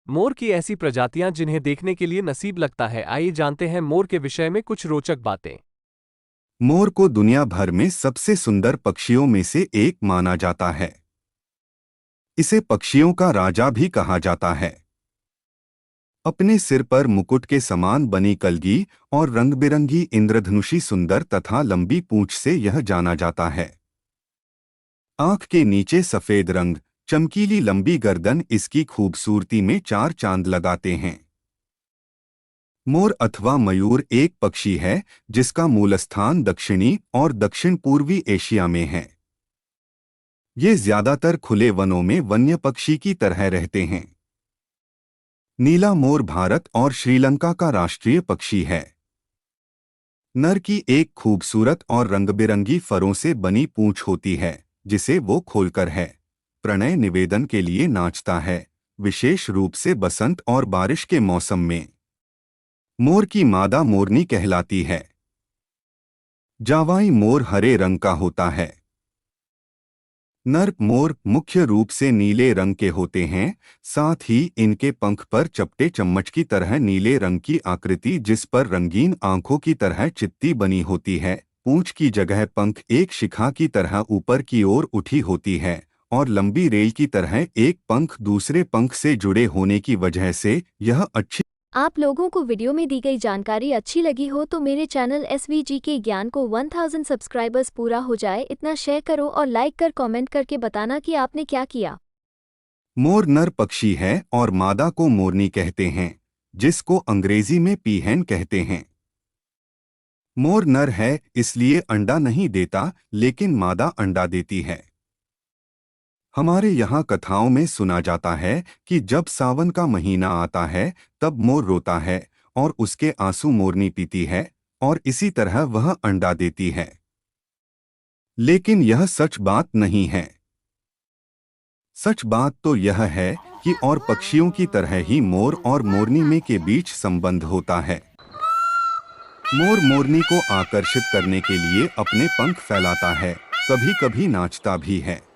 मोर की ऐसी प्रजातियां जिन्हें देखने के लिए नसीब लगता है। आइए जानते हैं मोर के विषय में कुछ रोचक बातें। मोर को दुनिया भर में सबसे सुंदर पक्षियों में से एक माना जाता है। इसे पक्षियों का राजा भी कहा जाता है। अपने सिर पर मुकुट के समान बनी कलगी और रंग-बिरंगी इंद्रधनुषी सुंदर तथा लंबी पूंछ से यह जाना जाता है। आंख के नीचे सफेद रंग, चमकीली लंबी गर्दन इसकी खूबसूरती में चार चांद लगाते हैं। मोर अथवा मयूर एक पक्षी है जिसका मूल स्थान दक्षिणी और दक्षिण पूर्वी एशिया में है। ये ज्यादातर खुले वनों में वन्य पक्षी की तरह रहते हैं। नीला मोर भारत और श्रीलंका का राष्ट्रीय पक्षी है। नर की एक खूबसूरत और रंगबिरंगी फरों से बनी पूंछ होती है जिसे वो खोलकर है प्रणय निवेदन के लिए नाचता है, विशेष रूप से बसंत और बारिश के मौसम में। मोर की मादा मोरनी कहलाती है। जावाई मोर हरे रंग का होता है। नर मोर मुख्य रूप से नीले रंग के होते हैं, साथ ही इनके पंख पर चपटे चम्मच की तरह नीले रंग की आकृति जिस पर रंगीन आंखों की तरह चित्ती बनी होती है। पूंछ की जगह पंख एक शिखा की तरह ऊपर की ओर उठी होती है और लंबी रेल की तरह एक पंख दूसरे पंख से जुड़े होने की वजह से यह अच्छी। आप लोगों को वीडियो में दी गई जानकारी अच्छी लगी हो तो मेरे चैनल एसवीजी के ज्ञान को 1000 सब्सक्राइबर्स पूरा हो जाए इतना शेयर करो और लाइक कर कमेंट करके बताना कि आपने क्या किया। मोर नर पक्षी है और मादा को मोरनी कहते हैं, जिसको अंग्रेजी में पीहेन कहते हैं। मोर नर है इसलिए अंडा नहीं देता, लेकिन मादा अंडा देती है। हमारे यहाँ कथाओं में सुना जाता है कि जब सावन का महीना आता है तब मोर रोता है और उसके आंसू मोरनी पीती है और इसी तरह वह अंडा देती है। लेकिन यह सच बात नहीं है। सच बात तो यह है कि और पक्षियों की तरह ही मोर और मोरनी में के बीच संबंध होता है। मोर मोरनी को आकर्षित करने के लिए अपने पंख फैलाता है, कभी-कभी नाचता भी है।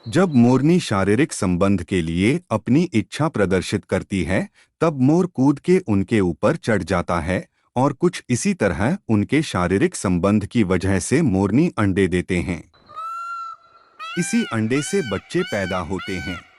जब मोरनी शारीरिक संबंध के लिए अपनी इच्छा प्रदर्शित करती है, तब मोर कूद के उनके ऊपर चढ़ जाता है और कुछ इसी तरह उनके शारीरिक संबंध की वजह से मोरनी अंडे देते हैं। इसी अंडे से बच्चे पैदा होते हैं।